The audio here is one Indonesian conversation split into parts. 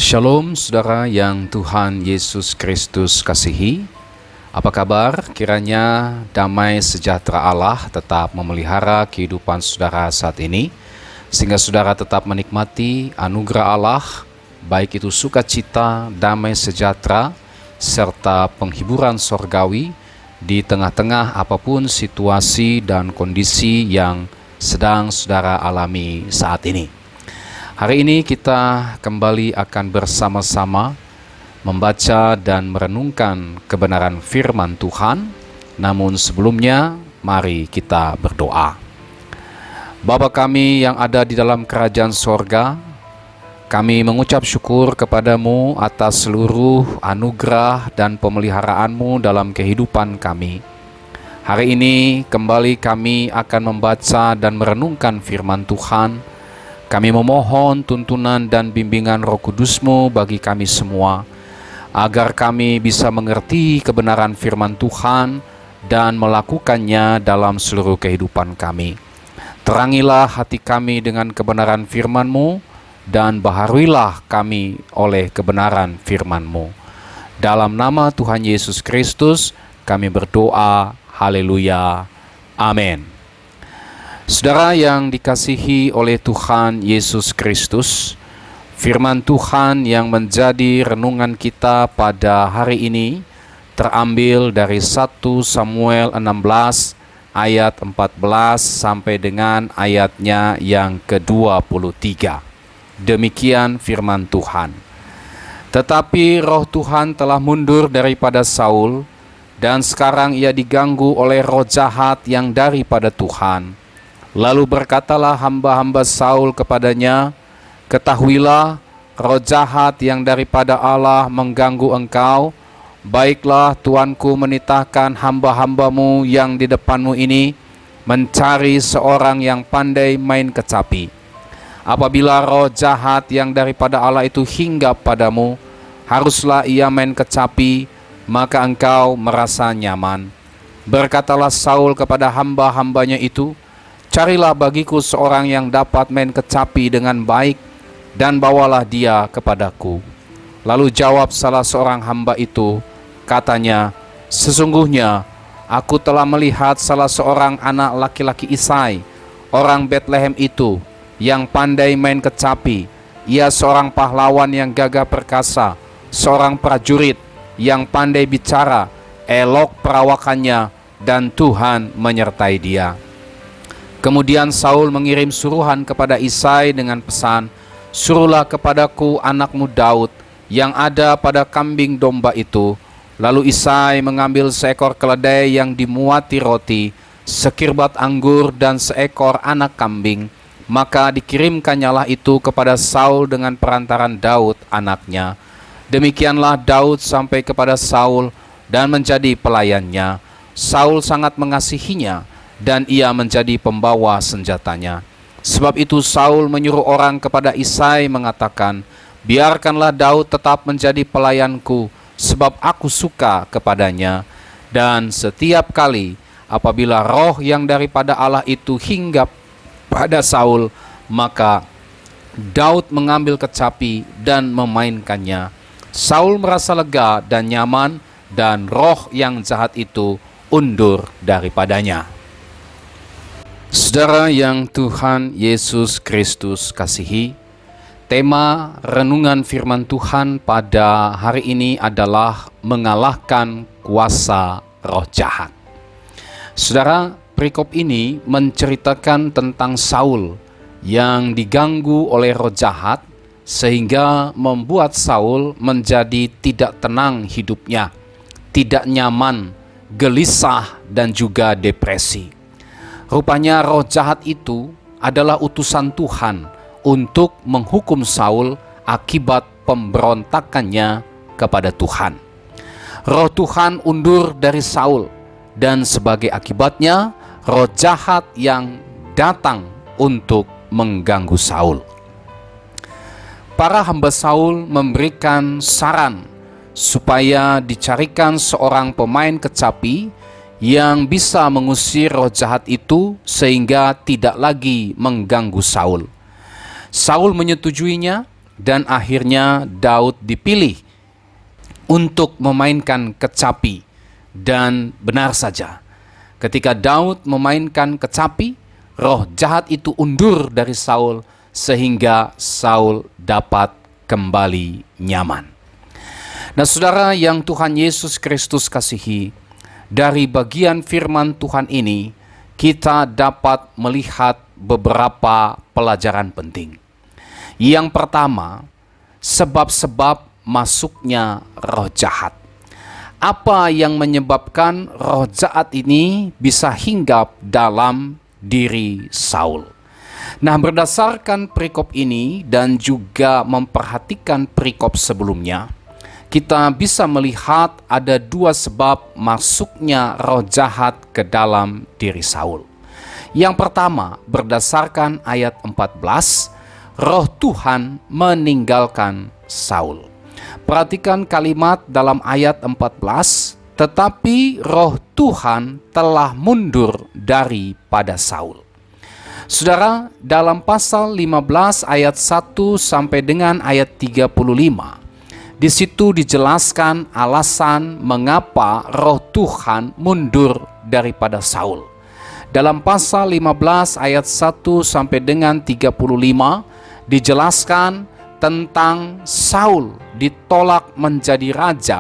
Shalom saudara yang Tuhan Yesus Kristus kasihi. Apa kabar? Kiranya damai sejahtera Allah tetap memelihara kehidupan saudara saat ini, sehingga saudara tetap menikmati anugerah Allah, baik itu sukacita, damai sejahtera, serta penghiburan sorgawi di tengah-tengah apapun situasi dan kondisi yang sedang saudara alami saat ini. Hari ini kita kembali akan bersama-sama membaca dan merenungkan kebenaran firman Tuhan. Namun sebelumnya, mari kita berdoa. Bapa kami yang ada di dalam kerajaan sorga, kami mengucap syukur kepadamu atas seluruh anugerah dan pemeliharaanmu dalam kehidupan kami. Hari ini kembali kami akan membaca dan merenungkan firman Tuhan. Kami memohon tuntunan dan bimbingan Roh Kudus-Mu bagi kami semua, agar kami bisa mengerti kebenaran firman Tuhan dan melakukannya dalam seluruh kehidupan kami. Terangilah hati kami dengan kebenaran firman-Mu, dan baharuilah kami oleh kebenaran firman-Mu. Dalam nama Tuhan Yesus Kristus kami berdoa, haleluya, amin. Saudara yang dikasihi oleh Tuhan Yesus Kristus, firman Tuhan yang menjadi renungan kita pada hari ini terambil dari 1 Samuel 16 ayat 14 sampai dengan ayatnya yang ke-23. Demikian firman Tuhan. Tetapi roh Tuhan telah mundur daripada Saul, dan sekarang ia diganggu oleh roh jahat yang daripada Tuhan. Lalu berkatalah hamba-hamba Saul kepadanya, "Ketahuilah, roh jahat yang daripada Allah mengganggu engkau. Baiklah, tuanku menitahkan hamba-hambamu yang di depanmu ini mencari seorang yang pandai main kecapi. Apabila roh jahat yang daripada Allah itu hinggap padamu, haruslah ia main kecapi, maka engkau merasa nyaman." Berkatalah Saul kepada hamba-hambanya itu, "Carilah bagiku seorang yang dapat main kecapi dengan baik, dan bawalah dia kepadaku." Lalu jawab salah seorang hamba itu, katanya, "Sesungguhnya aku telah melihat salah seorang anak laki-laki Isai, orang Betlehem itu, yang pandai main kecapi. Ia seorang pahlawan yang gagah perkasa, seorang prajurit yang pandai bicara, elok perawakannya, dan Tuhan menyertai dia." Kemudian Saul mengirim suruhan kepada Isai dengan pesan, "Suruhlah kepadaku anakmu Daud yang ada pada kambing domba itu." Lalu Isai mengambil seekor keledai yang dimuati roti, sekirbat anggur, dan seekor anak kambing. Maka dikirimkannyalah itu kepada Saul dengan perantaran Daud anaknya. Demikianlah Daud sampai kepada Saul dan menjadi pelayannya. Saul sangat mengasihinya, dan ia menjadi pembawa senjatanya. Sebab itu Saul menyuruh orang kepada Isai mengatakan, "Biarkanlah Daud tetap menjadi pelayanku, sebab aku suka kepadanya." Dan setiap kali apabila roh yang daripada Allah itu hinggap pada Saul, maka Daud mengambil kecapi dan memainkannya. Saul merasa lega dan nyaman, dan roh yang jahat itu undur daripadanya. Saudara yang Tuhan Yesus Kristus kasihi, tema renungan firman Tuhan pada hari ini adalah mengalahkan kuasa roh jahat. Saudara, perikop ini menceritakan tentang Saul yang diganggu oleh roh jahat sehingga membuat Saul menjadi tidak tenang hidupnya, tidak nyaman, gelisah, dan juga depresi. Rupanya roh jahat itu adalah utusan Tuhan untuk menghukum Saul akibat pemberontakannya kepada Tuhan. Roh Tuhan undur dari Saul, dan sebagai akibatnya roh jahat yang datang untuk mengganggu Saul. Para hamba Saul memberikan saran supaya dicarikan seorang pemain kecapi yang bisa mengusir roh jahat itu sehingga tidak lagi mengganggu Saul. Saul menyetujuinya dan akhirnya Daud dipilih untuk memainkan kecapi. Dan benar saja, ketika Daud memainkan kecapi, roh jahat itu undur dari Saul sehingga Saul dapat kembali nyaman. Nah, saudara yang Tuhan Yesus Kristus kasihi, dari bagian firman Tuhan ini kita dapat melihat beberapa pelajaran penting. Yang pertama, sebab-sebab masuknya roh jahat. Apa yang menyebabkan roh jahat ini bisa hinggap dalam diri Saul? Nah, berdasarkan perikop ini dan juga memperhatikan perikop sebelumnya, kita bisa melihat ada dua sebab masuknya roh jahat ke dalam diri Saul. Yang pertama, berdasarkan ayat 14, roh Tuhan meninggalkan Saul. Perhatikan kalimat dalam ayat 14, tetapi roh Tuhan telah mundur daripada Saul. Saudara, dalam pasal 15 ayat 1 sampai dengan ayat 35, di situ dijelaskan alasan mengapa roh Tuhan mundur daripada Saul. Dalam pasal 15 ayat 1 sampai dengan 35 dijelaskan tentang Saul ditolak menjadi raja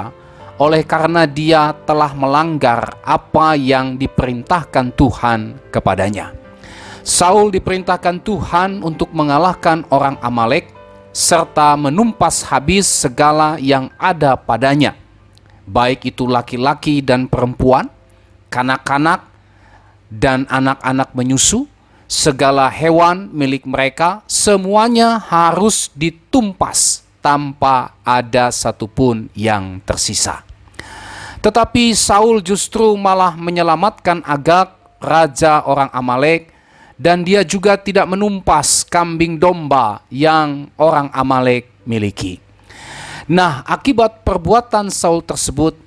oleh karena dia telah melanggar apa yang diperintahkan Tuhan kepadanya. Saul diperintahkan Tuhan untuk mengalahkan orang Amalek serta menumpas habis segala yang ada padanya, baik itu laki-laki dan perempuan, kanak-kanak dan anak-anak menyusu, segala hewan milik mereka, semuanya harus ditumpas tanpa ada satupun yang tersisa. Tetapi Saul justru malah menyelamatkan Agag, raja orang Amalek, dan dia juga tidak menumpas kambing domba yang orang Amalek miliki. Nah, akibat perbuatan Saul tersebut,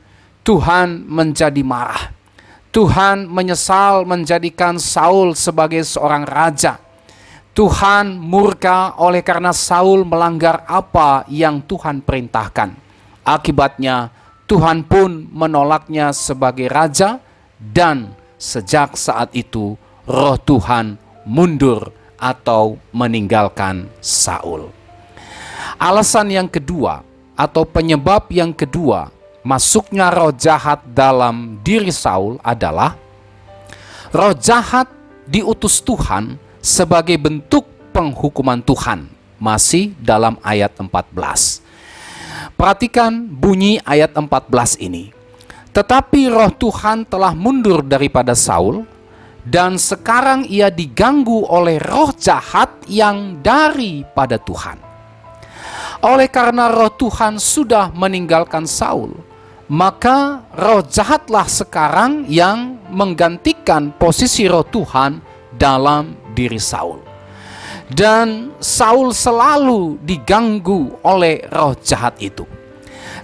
Tuhan menjadi marah. Tuhan menyesal menjadikan Saul sebagai seorang raja. Tuhan murka oleh karena Saul melanggar apa yang Tuhan perintahkan. Akibatnya Tuhan pun menolaknya sebagai raja, dan sejak saat itu roh Tuhan mundur atau meninggalkan Saul. Alasan yang kedua atau penyebab yang kedua masuknya roh jahat dalam diri Saul adalah roh jahat diutus Tuhan sebagai bentuk penghukuman Tuhan. Masih dalam ayat 14. Perhatikan bunyi ayat 14 ini. Tetapi roh Tuhan telah mundur daripada Saul, dan sekarang ia diganggu oleh roh jahat yang daripada Tuhan. Oleh karena roh Tuhan sudah meninggalkan Saul, maka roh jahatlah sekarang yang menggantikan posisi roh Tuhan dalam diri Saul. Dan Saul selalu diganggu oleh roh jahat itu.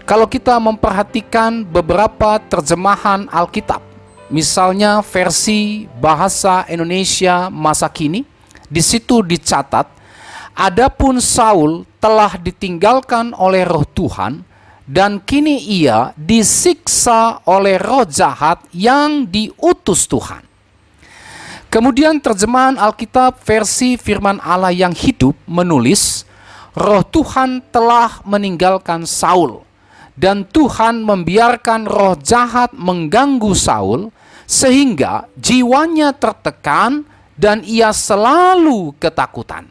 Kalau kita memperhatikan beberapa terjemahan Alkitab, misalnya versi bahasa Indonesia masa kini, di situ dicatat, adapun Saul telah ditinggalkan oleh roh Tuhan, dan kini ia disiksa oleh roh jahat yang diutus Tuhan. Kemudian terjemahan Alkitab versi Firman Allah yang hidup menulis, roh Tuhan telah meninggalkan Saul, dan Tuhan membiarkan roh jahat mengganggu Saul, sehingga jiwanya tertekan dan ia selalu ketakutan.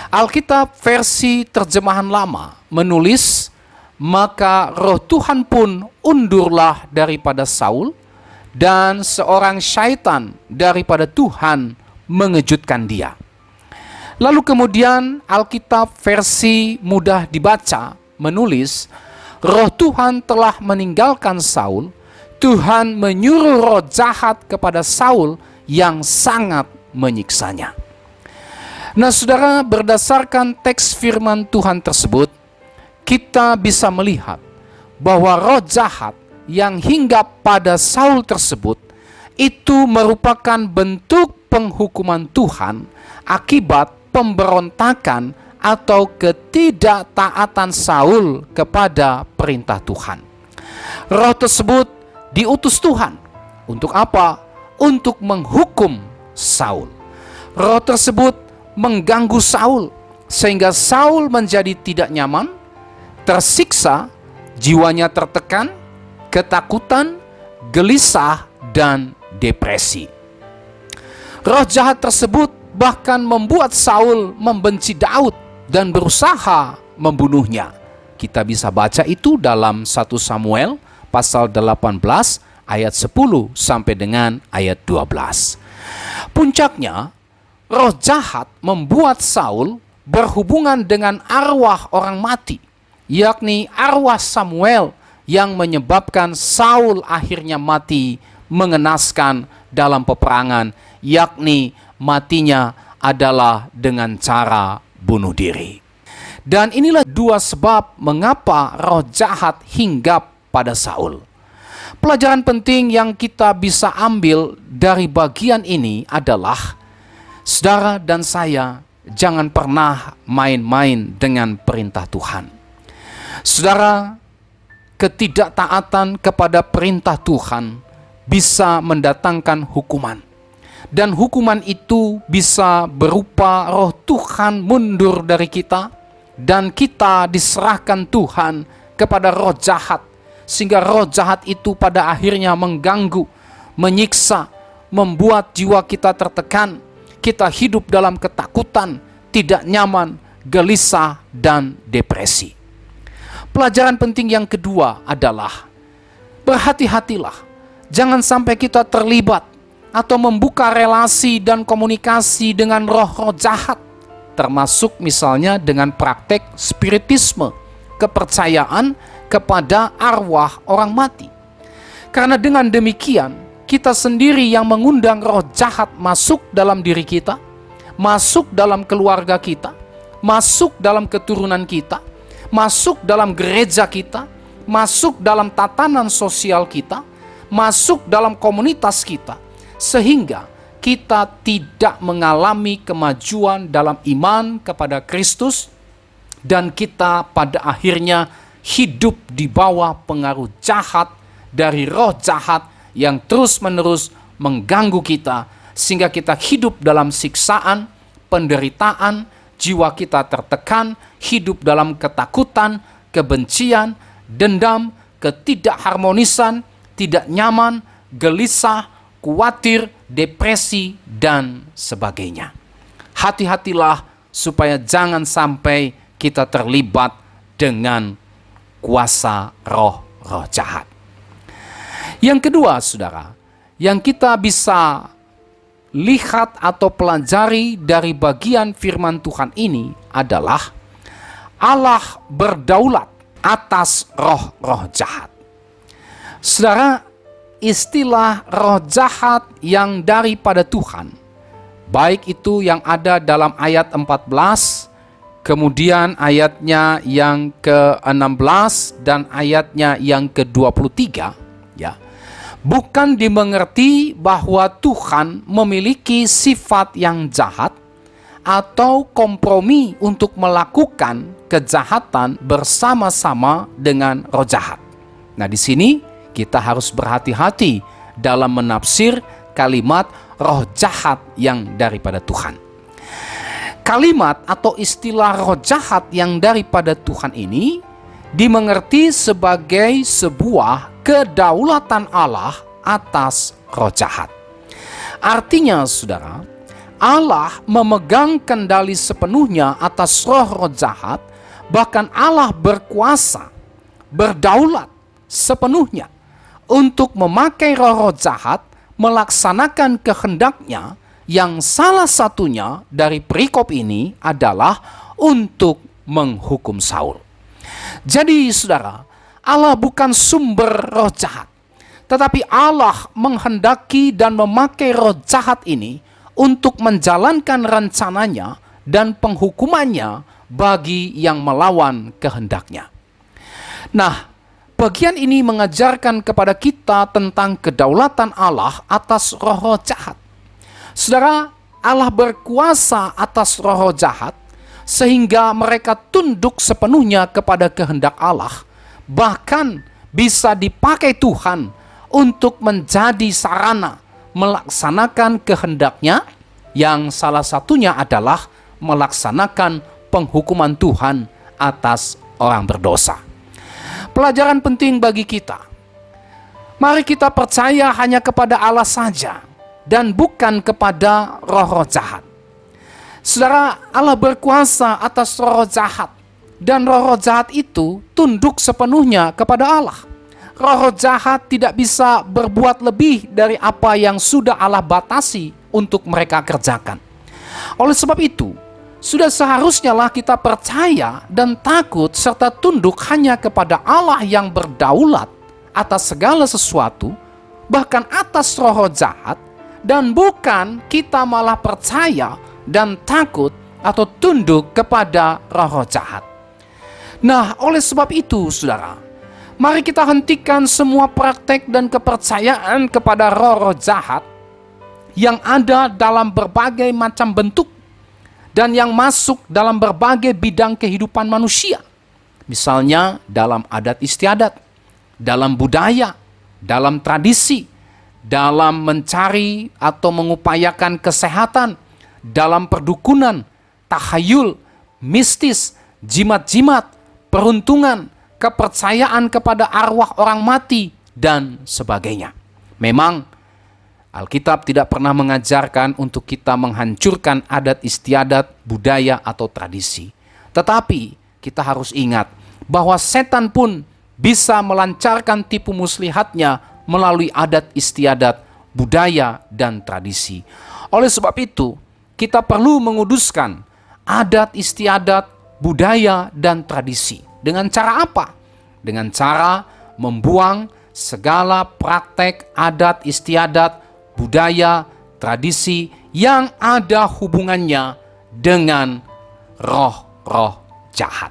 Alkitab versi terjemahan lama menulis, maka roh Tuhan pun undurlah daripada Saul, dan seorang syaitan daripada Tuhan mengejutkan dia. Lalu kemudian Alkitab versi mudah dibaca menulis, roh Tuhan telah meninggalkan Saul, Tuhan menyuruh roh jahat kepada Saul yang sangat menyiksanya. Nah, saudara, berdasarkan teks firman Tuhan tersebut, kita bisa melihat bahwa roh jahat yang hinggap pada Saul tersebut itu merupakan bentuk penghukuman Tuhan akibat pemberontakan atau ketidaktaatan Saul kepada perintah Tuhan. Roh tersebut diutus Tuhan. Untuk apa? Untuk menghukum Saul. Roh tersebut mengganggu Saul, sehingga Saul menjadi tidak nyaman, tersiksa, jiwanya tertekan, ketakutan, gelisah, dan depresi. Roh jahat tersebut bahkan membuat Saul membenci Daud dan berusaha membunuhnya. Kita bisa baca itu dalam 1 Samuel pasal 18 ayat 10 sampai dengan ayat 12. Puncaknya, roh jahat membuat Saul berhubungan dengan arwah orang mati, yakni arwah Samuel, yang menyebabkan Saul akhirnya mati mengenaskan dalam peperangan, yakni matinya adalah dengan cara bunuh diri. Dan inilah dua sebab mengapa roh jahat hinggap pada Saul. Pelajaran penting yang kita bisa ambil dari bagian ini adalah, saudara dan saya jangan pernah main-main dengan perintah Tuhan. Saudara, ketidaktaatan kepada perintah Tuhan bisa mendatangkan hukuman. Dan hukuman itu bisa berupa roh Tuhan mundur dari kita, dan kita diserahkan Tuhan kepada roh jahat, sehingga roh jahat itu pada akhirnya mengganggu, menyiksa, membuat jiwa kita tertekan, kita hidup dalam ketakutan, tidak nyaman, gelisah, dan depresi. Pelajaran penting yang kedua adalah berhati-hatilah, jangan sampai kita terlibat atau membuka relasi dan komunikasi dengan roh-roh jahat, termasuk misalnya dengan praktek spiritisme, kepercayaan kepada arwah orang mati. Karena dengan demikian, kita sendiri yang mengundang roh jahat masuk dalam diri kita, masuk dalam keluarga kita, masuk dalam keturunan kita, masuk dalam gereja kita, masuk dalam tatanan sosial kita, masuk dalam komunitas kita, sehingga kita tidak mengalami kemajuan dalam iman kepada Kristus, dan kita pada akhirnya hidup di bawah pengaruh jahat dari roh jahat yang terus-menerus mengganggu kita, sehingga kita hidup dalam siksaan, penderitaan, jiwa kita tertekan, hidup dalam ketakutan, kebencian, dendam, ketidakharmonisan, tidak nyaman, gelisah, khawatir, depresi, dan sebagainya. Hati-hatilah supaya jangan sampai kita terlibat dengan kuasa roh-roh jahat. Yang kedua, saudara, yang kita bisa lihat atau pelajari dari bagian firman Tuhan ini adalah Allah berdaulat atas roh-roh jahat. Saudara, istilah roh jahat yang daripada Tuhan, baik itu yang ada dalam ayat 14, kemudian ayatnya yang ke-16 dan ayatnya yang ke-23, ya, bukan dimengerti bahwa Tuhan memiliki sifat yang jahat atau kompromi untuk melakukan kejahatan bersama-sama dengan roh jahat. Nah, di sini kita harus berhati-hati dalam menafsir kalimat roh jahat yang daripada Tuhan. Kalimat atau istilah roh jahat yang daripada Tuhan ini dimengerti sebagai sebuah kedaulatan Allah atas roh jahat. Artinya, saudara, Allah memegang kendali sepenuhnya atas roh-roh jahat, bahkan Allah berkuasa, berdaulat sepenuhnya untuk memakai roh-roh jahat melaksanakan kehendaknya, yang salah satunya dari perikop ini adalah untuk menghukum Saul. Jadi, saudara, Allah bukan sumber roh jahat, tetapi Allah menghendaki dan memakai roh jahat ini untuk menjalankan rencananya dan penghukumannya bagi yang melawan kehendaknya. Nah, bagian ini mengajarkan kepada kita tentang kedaulatan Allah atas roh-roh jahat. Saudara, Allah berkuasa atas roh-roh jahat sehingga mereka tunduk sepenuhnya kepada kehendak Allah, bahkan bisa dipakai Tuhan untuk menjadi sarana melaksanakan kehendaknya, yang salah satunya adalah melaksanakan penghukuman Tuhan atas orang berdosa. Pelajaran penting bagi kita. Mari kita percaya hanya kepada Allah saja dan bukan kepada roh-roh jahat. Saudara, Allah berkuasa atas roh-roh jahat, dan roh-roh jahat itu tunduk sepenuhnya kepada Allah. Roh-roh jahat tidak bisa berbuat lebih dari apa yang sudah Allah batasi untuk mereka kerjakan. Oleh sebab itu, sudah seharusnya lah kita percaya dan takut serta tunduk hanya kepada Allah yang berdaulat atas segala sesuatu, bahkan atas roh-roh jahat, dan bukan kita malah percaya dan takut atau tunduk kepada roh-roh jahat. Nah, oleh sebab itu, saudara, mari kita hentikan semua praktek dan kepercayaan kepada roh-roh jahat yang ada dalam berbagai macam bentuk dan yang masuk dalam berbagai bidang kehidupan manusia. Misalnya dalam adat istiadat, dalam budaya, dalam tradisi, dalam mencari atau mengupayakan kesehatan, dalam perdukunan, tahayul, mistis, jimat-jimat, peruntungan, kepercayaan kepada arwah orang mati, dan sebagainya. Memang Alkitab tidak pernah mengajarkan untuk kita menghancurkan adat istiadat, budaya, atau tradisi. Tetapi kita harus ingat bahwa setan pun bisa melancarkan tipu muslihatnya melalui adat istiadat, budaya, dan tradisi. Oleh sebab itu, kita perlu menguduskan adat istiadat, budaya, dan tradisi. Dengan cara apa? Dengan cara membuang segala praktek adat istiadat, budaya, tradisi yang ada hubungannya dengan roh-roh jahat.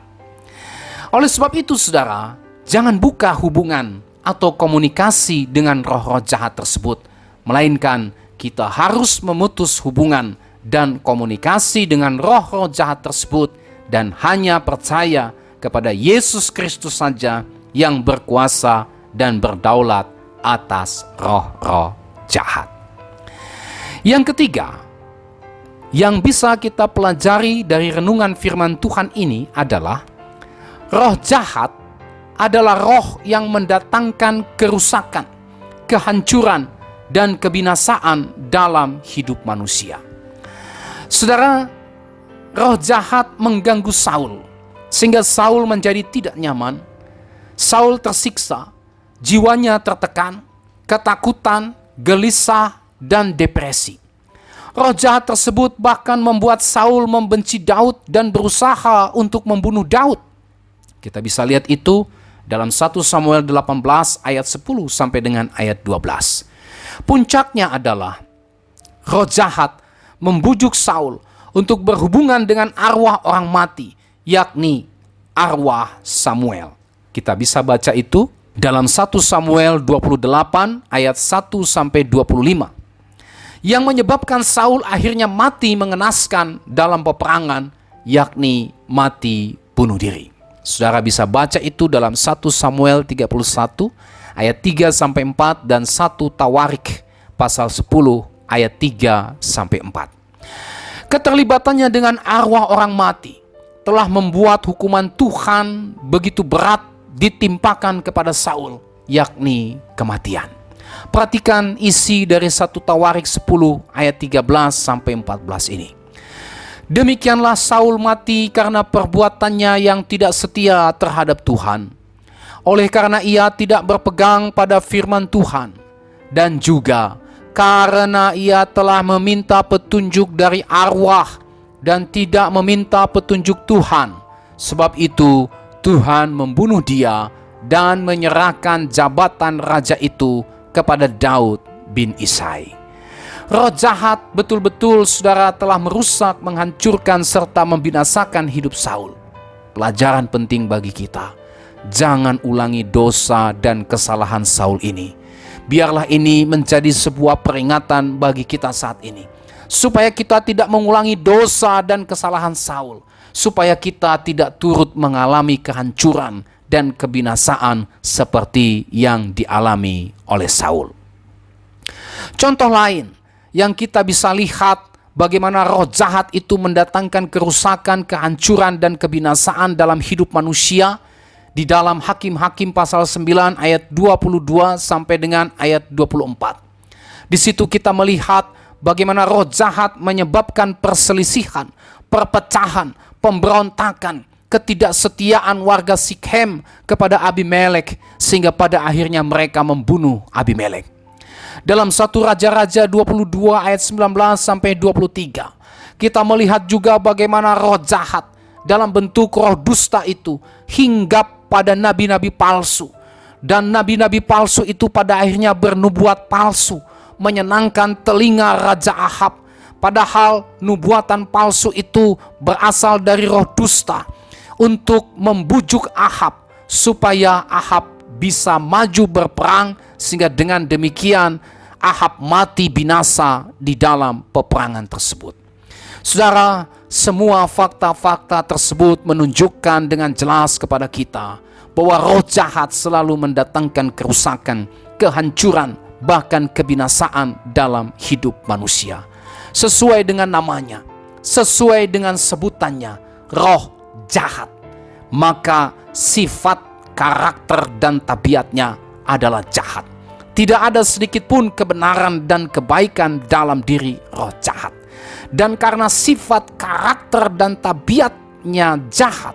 Oleh sebab itu, saudara, jangan buka hubungan atau komunikasi dengan roh-roh jahat tersebut, melainkan kita harus memutus hubungan dan komunikasi dengan roh-roh jahat tersebut dan hanya percaya kepada Yesus Kristus saja yang berkuasa dan berdaulat atas roh-roh jahat. Yang ketiga, yang bisa kita pelajari dari renungan firman Tuhan ini adalah roh jahat adalah roh yang mendatangkan kerusakan, kehancuran, dan kebinasaan dalam hidup manusia. Saudara, roh jahat mengganggu Saul, sehingga Saul menjadi tidak nyaman. Saul tersiksa, jiwanya tertekan, ketakutan, gelisah, dan depresi. Roh jahat tersebut bahkan membuat Saul membenci Daud dan berusaha untuk membunuh Daud. Kita bisa lihat itu dalam 1 Samuel 18 ayat 10 sampai dengan ayat 12. Puncaknya adalah roh jahat membujuk Saul untuk berhubungan dengan arwah orang mati, yakni arwah Samuel. Kita bisa baca itu dalam 1 Samuel 28 ayat 1 sampai 25. Yang menyebabkan Saul akhirnya mati mengenaskan dalam peperangan, yakni mati bunuh diri. Saudara bisa baca itu dalam 1 Samuel 31 ayat 3 sampai 4 dan 1 Tawarik pasal 10 ayat 3 sampai 4. Keterlibatannya dengan arwah orang mati telah membuat hukuman Tuhan begitu berat ditimpakan kepada Saul, yakni kematian. Perhatikan isi dari 1 Tawarik 10 ayat 13 sampai 14 ini. Demikianlah Saul mati karena perbuatannya yang tidak setia terhadap Tuhan, oleh karena ia tidak berpegang pada firman Tuhan, dan juga karena ia telah meminta petunjuk dari arwah dan tidak meminta petunjuk Tuhan. Sebab itu Tuhan membunuh dia dan menyerahkan jabatan raja itu kepada Daud bin Isai. Roh jahat betul-betul, saudara, telah merusak, menghancurkan, serta membinasakan hidup Saul. Pelajaran penting bagi kita, jangan ulangi dosa dan kesalahan Saul ini. Biarlah ini menjadi sebuah peringatan bagi kita saat ini, supaya kita tidak mengulangi dosa dan kesalahan Saul, supaya kita tidak turut mengalami kehancuran dan kebinasaan seperti yang dialami oleh Saul. Contoh lain yang kita bisa lihat bagaimana roh jahat itu mendatangkan kerusakan, kehancuran, dan kebinasaan dalam hidup manusia di dalam Hakim-Hakim pasal 9 ayat 22 sampai dengan ayat 24. Di situ kita melihat bagaimana roh jahat menyebabkan perselisihan, perpecahan, pemberontakan, ketidaksetiaan warga Sikhem kepada Abimelek, sehingga pada akhirnya mereka membunuh Abimelek. Dalam 1 Raja-Raja 22 ayat 19 sampai 23, kita melihat juga bagaimana roh jahat dalam bentuk roh dusta itu hinggap pada nabi-nabi palsu. Dan nabi-nabi palsu itu pada akhirnya bernubuat palsu, menyenangkan telinga Raja Ahab. Padahal nubuatan palsu itu berasal dari roh dusta untuk membujuk Ahab supaya Ahab bisa maju berperang, sehingga dengan demikian Ahab mati binasa di dalam peperangan tersebut. Saudara, semua fakta-fakta tersebut menunjukkan dengan jelas kepada kita bahwa roh jahat selalu mendatangkan kerusakan, kehancuran, bahkan kebinasaan dalam hidup manusia. Sesuai dengan namanya, sesuai dengan sebutannya, roh jahat, maka sifat, karakter, dan tabiatnya adalah jahat. Tidak ada sedikit pun kebenaran dan kebaikan dalam diri roh jahat. Dan karena sifat, karakter, dan tabiatnya jahat,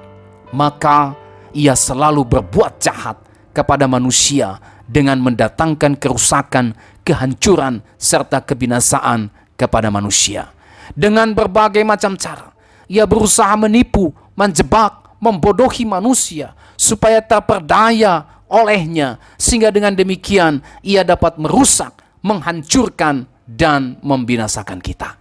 maka ia selalu berbuat jahat kepada manusia dengan mendatangkan kerusakan, kehancuran, serta kebinasaan kepada manusia. Dengan berbagai macam cara, ia berusaha menipu, menjebak, membodohi manusia supaya terperdaya olehnya, sehingga dengan demikian ia dapat merusak, menghancurkan, dan membinasakan kita.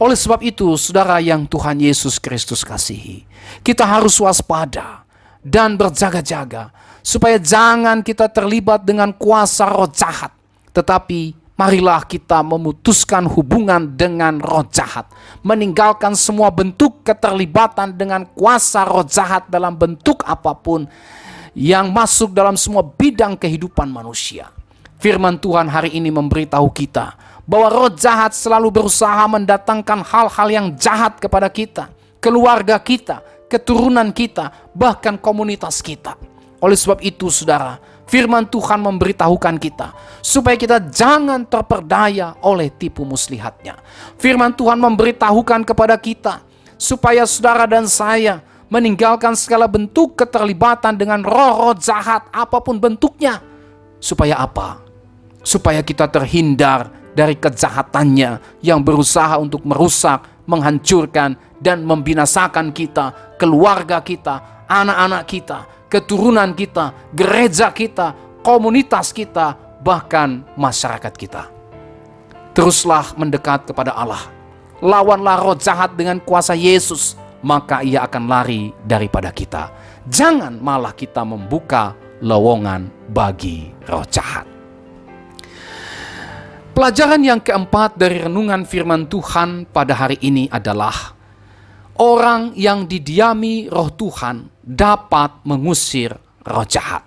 Oleh sebab itu, saudara yang Tuhan Yesus Kristus kasihi, kita harus waspada dan berjaga-jaga supaya jangan kita terlibat dengan kuasa roh jahat. Tetapi marilah kita memutuskan hubungan dengan roh jahat, meninggalkan semua bentuk keterlibatan dengan kuasa roh jahat dalam bentuk apapun yang masuk dalam semua bidang kehidupan manusia. Firman Tuhan hari ini memberitahu kita bahwa roh jahat selalu berusaha mendatangkan hal-hal yang jahat kepada kita, keluarga kita, keturunan kita, bahkan komunitas kita. Oleh sebab itu, saudara, firman Tuhan memberitahukan kita supaya kita jangan terperdaya oleh tipu muslihatnya. Firman Tuhan memberitahukan kepada kita supaya saudara dan saya meninggalkan segala bentuk keterlibatan dengan roh-roh jahat apapun bentuknya. Supaya apa? Supaya kita terhindar dari kejahatannya yang berusaha untuk merusak, menghancurkan, dan membinasakan kita, keluarga kita, anak-anak kita, keturunan kita, gereja kita, komunitas kita, bahkan masyarakat kita. Teruslah mendekat kepada Allah. Lawanlah roh jahat dengan kuasa Yesus, maka ia akan lari daripada kita. Jangan malah kita membuka lowongan bagi roh jahat. Pelajaran yang keempat dari renungan firman Tuhan pada hari ini adalah orang yang didiami roh Tuhan dapat mengusir roh jahat.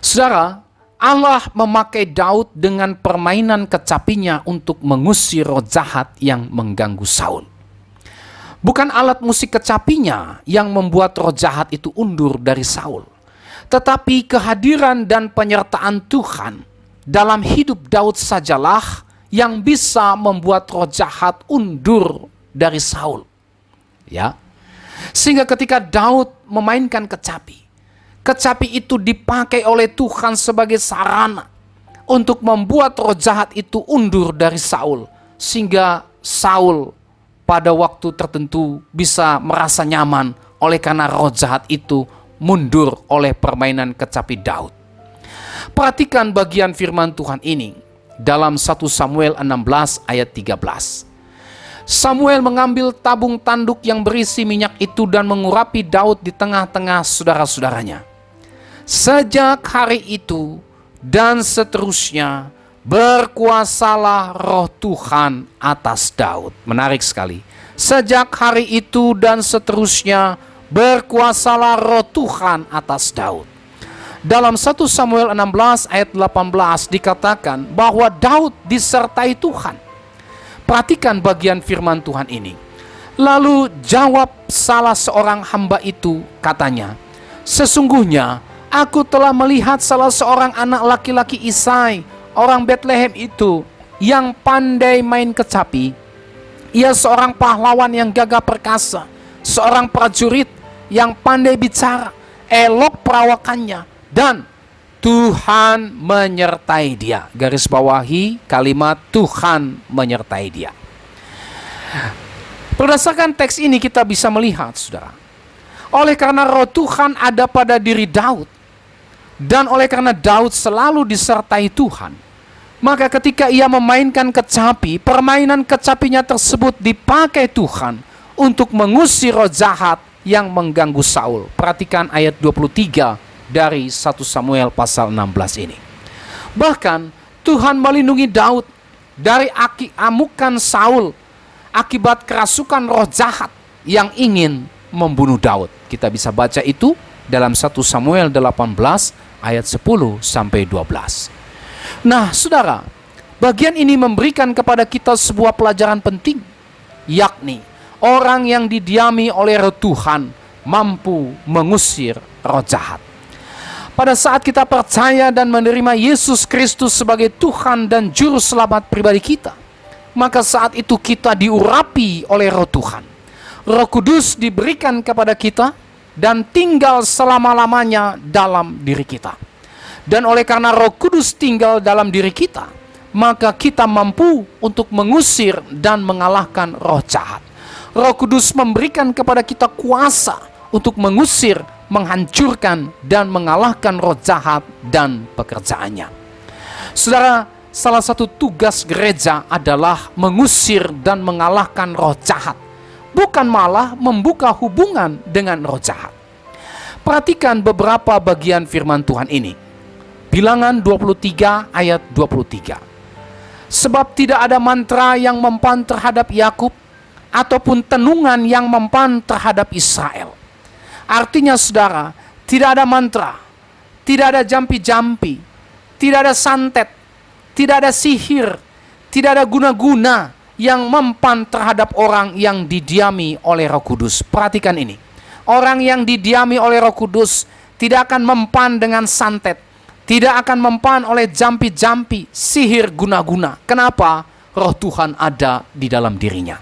Saudara, Allah memakai Daud dengan permainan kecapinya untuk mengusir roh jahat yang mengganggu Saul. Bukan alat musik kecapinya yang membuat roh jahat itu undur dari Saul, tetapi kehadiran dan penyertaan Tuhan dalam hidup Daud sajalah yang bisa membuat roh jahat undur dari Saul. Ya. Sehingga ketika Daud memainkan kecapi, kecapi itu dipakai oleh Tuhan sebagai sarana untuk membuat roh jahat itu undur dari Saul, sehingga Saul pada waktu tertentu bisa merasa nyaman oleh karena roh jahat itu mundur oleh permainan kecapi Daud. Perhatikan bagian firman Tuhan ini dalam 1 Samuel 16 ayat 13. Samuel mengambil tabung tanduk yang berisi minyak itu dan mengurapi Daud di tengah-tengah saudara-saudaranya. Sejak hari itu dan seterusnya, berkuasalah roh Tuhan atas Daud. Menarik sekali. Sejak hari itu dan seterusnya, berkuasalah roh Tuhan atas Daud. Dalam 1 Samuel 16 ayat 18 dikatakan bahwa Daud disertai Tuhan. Perhatikan bagian firman Tuhan ini. Lalu jawab salah seorang hamba itu, katanya, "Sesungguhnya aku telah melihat salah seorang anak laki-laki Isai, orang Betlehem itu, yang pandai main kecapi. Ia seorang pahlawan yang gagah perkasa, seorang prajurit yang pandai bicara, elok perawakannya, dan Tuhan menyertai dia." Garis bawahi kalimat Tuhan menyertai dia. Berdasarkan teks ini kita bisa melihat, saudara, oleh karena roh Tuhan ada pada diri Daud, dan oleh karena Daud selalu disertai Tuhan, maka ketika ia memainkan kecapi, permainan kecapinya tersebut dipakai Tuhan untuk mengusir roh jahat yang mengganggu Saul. Perhatikan ayat 23 dari 1 Samuel pasal 16 ini. Bahkan Tuhan melindungi Daud dari amukan Saul akibat kerasukan roh jahat yang ingin membunuh Daud. Kita bisa baca itu dalam 1 Samuel 18 ayat 10 sampai 12. Nah, saudara, bagian ini memberikan kepada kita sebuah pelajaran penting, yakni orang yang didiami oleh roh Tuhan mampu mengusir roh jahat. Pada saat kita percaya dan menerima Yesus Kristus sebagai Tuhan dan Juru Selamat pribadi kita, maka saat itu kita diurapi oleh roh Tuhan. Roh Kudus diberikan kepada kita dan tinggal selama-lamanya dalam diri kita. Dan oleh karena Roh Kudus tinggal dalam diri kita, maka kita mampu untuk mengusir dan mengalahkan roh jahat. Roh Kudus memberikan kepada kita kuasa untuk mengusir, menghancurkan, dan mengalahkan roh jahat dan pekerjaannya. Saudara, salah satu tugas gereja adalah mengusir dan mengalahkan roh jahat, bukan malah membuka hubungan dengan roh jahat. Perhatikan beberapa bagian firman Tuhan ini. Bilangan 23 ayat 23. Sebab tidak ada mantra yang mempan terhadap Yakub, ataupun tenungan yang mempan terhadap Israel. Artinya, saudara, tidak ada mantra, tidak ada jampi-jampi, tidak ada santet, tidak ada sihir, tidak ada guna-guna yang mempan terhadap orang yang didiami oleh Roh Kudus. Perhatikan ini. Orang yang didiami oleh Roh Kudus tidak akan mempan dengan santet, tidak akan mempan oleh jampi-jampi, sihir, guna-guna. Kenapa? Roh Tuhan ada di dalam dirinya.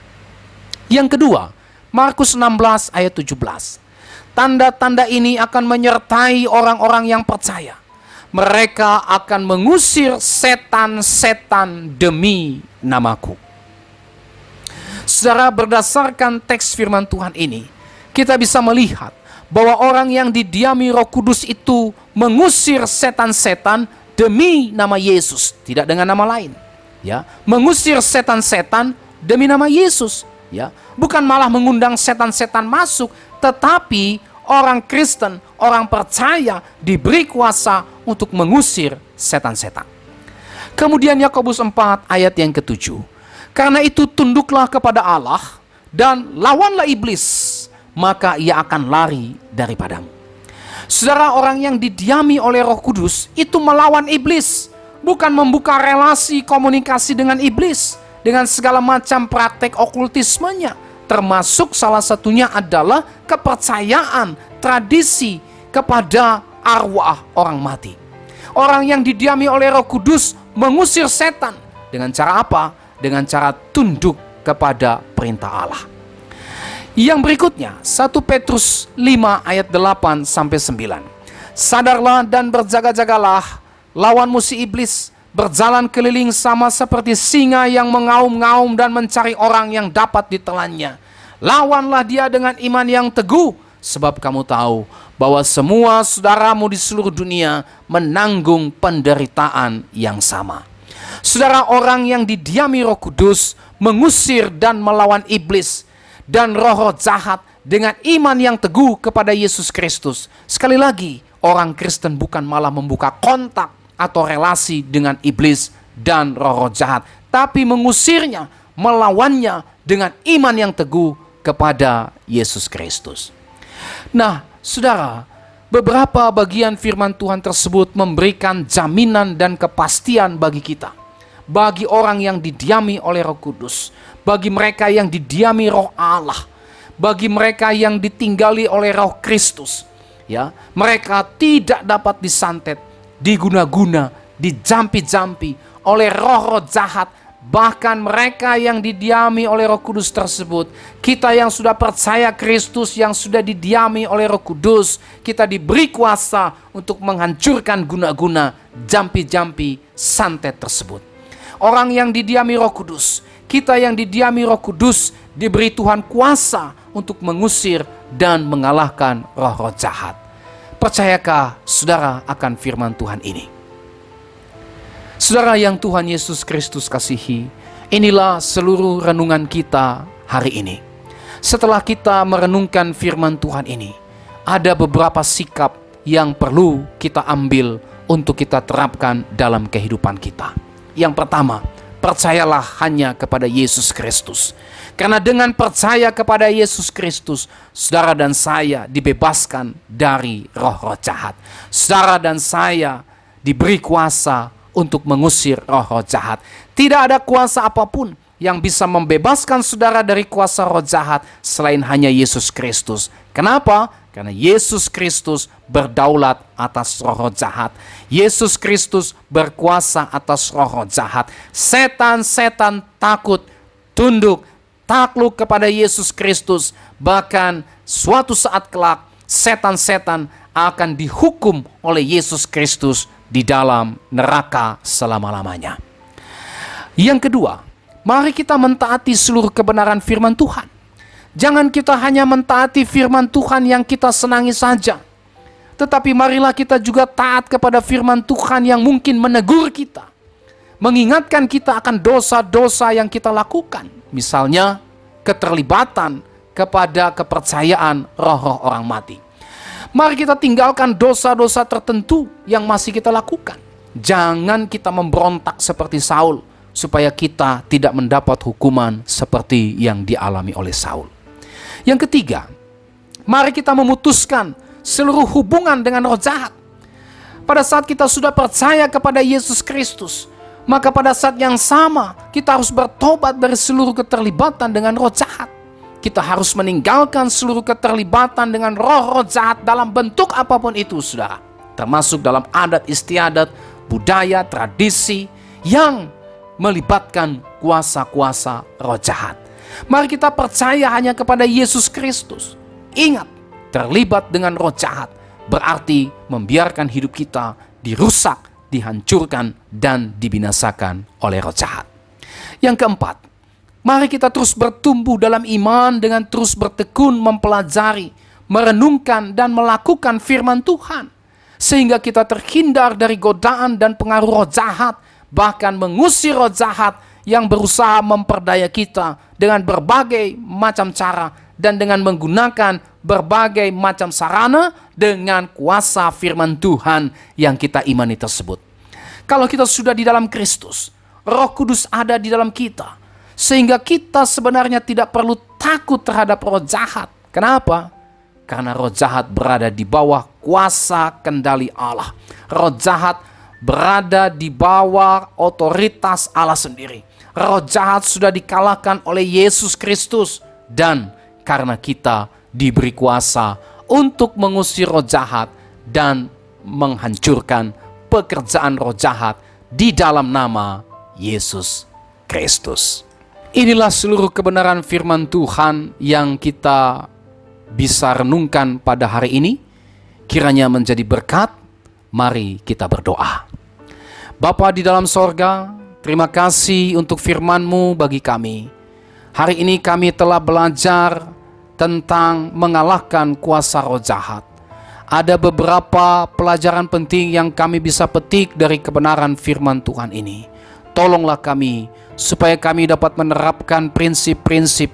Yang kedua, Markus 16 ayat 17. Tanda-tanda ini akan menyertai orang-orang yang percaya. Mereka akan mengusir setan-setan demi namaku. Saudara, berdasarkan teks firman Tuhan ini, kita bisa melihat bahwa orang yang didiami Roh Kudus itu mengusir setan-setan demi nama Yesus, tidak dengan nama lain. Ya, mengusir setan-setan demi nama Yesus. Ya, bukan malah mengundang setan-setan masuk, tetapi orang Kristen, orang percaya diberi kuasa untuk mengusir setan-setan. Kemudian Yakobus 4 ayat yang ke-7. Karena itu tunduklah kepada Allah dan lawanlah iblis, maka ia akan lari daripadamu. Saudara, orang yang didiami oleh Roh Kudus itu melawan iblis, bukan membuka relasi komunikasi dengan iblis dengan segala macam praktek okultismenya, termasuk salah satunya adalah kepercayaan, tradisi kepada arwah orang mati. Orang yang didiami oleh Roh Kudus mengusir setan dengan cara apa? Dengan cara tunduk kepada perintah Allah. Yang berikutnya, 1 Petrus 5 ayat 8 sampai 9. Sadarlah dan berjaga-jagalah, lawan musuh iblis, berjalan keliling sama seperti singa yang mengaum-ngaum dan mencari orang yang dapat ditelannya. Lawanlah dia dengan iman yang teguh, sebab kamu tahu bahwa semua saudaramu di seluruh dunia menanggung penderitaan yang sama. Saudara, orang yang didiami Roh Kudus mengusir dan melawan iblis dan roh-roh jahat dengan iman yang teguh kepada Yesus Kristus. Sekali lagi, orang Kristen bukan malah membuka kontak atau relasi dengan iblis dan roh-roh jahat, tapi mengusirnya, melawannya dengan iman yang teguh kepada Yesus Kristus. Nah, saudara, beberapa bagian firman Tuhan tersebut memberikan jaminan dan kepastian bagi kita, bagi orang yang didiami oleh Roh Kudus, bagi mereka yang didiami Roh Allah, bagi mereka yang ditinggali oleh Roh Kristus. Ya, mereka tidak dapat disantet, diguna-guna, dijampi-jampi oleh roh-roh jahat. Bahkan mereka yang didiami oleh Roh Kudus tersebut, kita yang sudah percaya Kristus, yang sudah didiami oleh Roh Kudus, kita diberi kuasa untuk menghancurkan guna-guna, jampi-jampi, santet tersebut. Orang yang didiami Roh Kudus, kita yang didiami Roh Kudus, diberi Tuhan kuasa untuk mengusir dan mengalahkan roh-roh jahat. Percayakah saudara akan firman Tuhan ini? Saudara yang Tuhan Yesus Kristus kasihi, inilah seluruh renungan kita hari ini. Setelah kita merenungkan firman Tuhan ini, ada beberapa sikap yang perlu kita ambil untuk kita terapkan dalam kehidupan kita. Yang pertama, percayalah hanya kepada Yesus Kristus. Karena dengan percaya kepada Yesus Kristus, saudara dan saya dibebaskan dari roh-roh jahat. Saudara dan saya diberi kuasa untuk mengusir roh-roh jahat. Tidak ada kuasa apapun yang bisa membebaskan saudara dari kuasa roh jahat selain hanya Yesus Kristus. Kenapa? Karena Yesus Kristus berdaulat atas roh-roh jahat. Yesus Kristus berkuasa atas roh-roh jahat. Setan-setan takut, tunduk, takluk kepada Yesus Kristus. Bahkan suatu saat kelak, setan-setan akan dihukum oleh Yesus Kristus di dalam neraka selama-lamanya. Yang kedua, mari kita mentaati seluruh kebenaran firman Tuhan. Jangan kita hanya mentaati firman Tuhan yang kita senangi saja, tetapi marilah kita juga taat kepada firman Tuhan yang mungkin menegur kita, mengingatkan kita akan dosa-dosa yang kita lakukan. Misalnya, keterlibatan kepada kepercayaan roh-roh orang mati. Mari kita tinggalkan dosa-dosa tertentu yang masih kita lakukan. Jangan kita memberontak seperti Saul, supaya kita tidak mendapat hukuman seperti yang dialami oleh Saul. Yang ketiga, mari kita memutuskan seluruh hubungan dengan roh jahat. Pada saat kita sudah percaya kepada Yesus Kristus, maka pada saat yang sama kita harus bertobat dari seluruh keterlibatan dengan roh jahat. Kita harus meninggalkan seluruh keterlibatan dengan roh-roh jahat dalam bentuk apapun itu, saudara. Termasuk dalam adat istiadat, budaya, tradisi yang melibatkan kuasa-kuasa roh jahat. Mari kita percaya hanya kepada Yesus Kristus. Ingat, terlibat dengan roh jahat berarti membiarkan hidup kita dirusak, dihancurkan, dan dibinasakan oleh roh jahat. Yang keempat, mari kita terus bertumbuh dalam iman dengan terus bertekun mempelajari, merenungkan, dan melakukan firman Tuhan. Sehingga kita terhindar dari godaan dan pengaruh roh jahat, bahkan mengusir roh jahat yang berusaha memperdaya kita dengan berbagai macam cara dan dengan menggunakan berbagai macam sarana dengan kuasa firman Tuhan yang kita imani tersebut. Kalau kita sudah di dalam Kristus, Roh Kudus ada di dalam kita, sehingga kita sebenarnya tidak perlu takut terhadap roh jahat. Kenapa? Karena roh jahat berada di bawah kuasa kendali Allah. Roh jahat berada di bawah otoritas Allah sendiri. Roh jahat sudah dikalahkan oleh Yesus Kristus. Dan karena kita diberi kuasa untuk mengusir roh jahat dan menghancurkan pekerjaan roh jahat di dalam nama Yesus Kristus. Inilah seluruh kebenaran firman Tuhan yang kita bisa renungkan pada hari ini. Kiranya menjadi berkat. Mari kita berdoa. Bapa di dalam sorga, terima kasih untuk firman-Mu bagi kami. Hari ini kami telah belajar tentang mengalahkan kuasa roh jahat. Ada beberapa pelajaran penting yang kami bisa petik dari kebenaran firman Tuhan ini. Tolonglah kami supaya kami dapat menerapkan prinsip-prinsip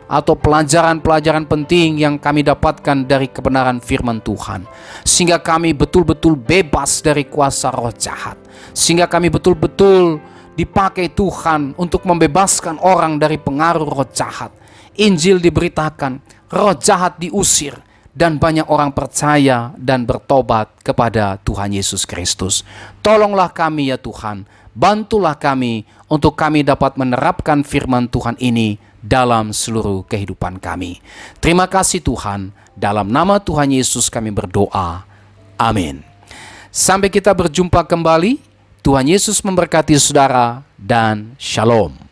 atau pelajaran-pelajaran penting yang kami dapatkan dari kebenaran firman Tuhan. Sehingga kami betul-betul bebas dari kuasa roh jahat. Sehingga kami betul-betul dipakai Tuhan untuk membebaskan orang dari pengaruh roh jahat. Injil diberitakan, roh jahat diusir, dan banyak orang percaya dan bertobat kepada Tuhan Yesus Kristus. Tolonglah kami ya Tuhan, bantulah kami untuk kami dapat menerapkan firman Tuhan ini dalam seluruh kehidupan kami. Terima kasih Tuhan, dalam nama Tuhan Yesus kami berdoa. Amin. Sampai kita berjumpa kembali, Tuhan Yesus memberkati saudara dan shalom.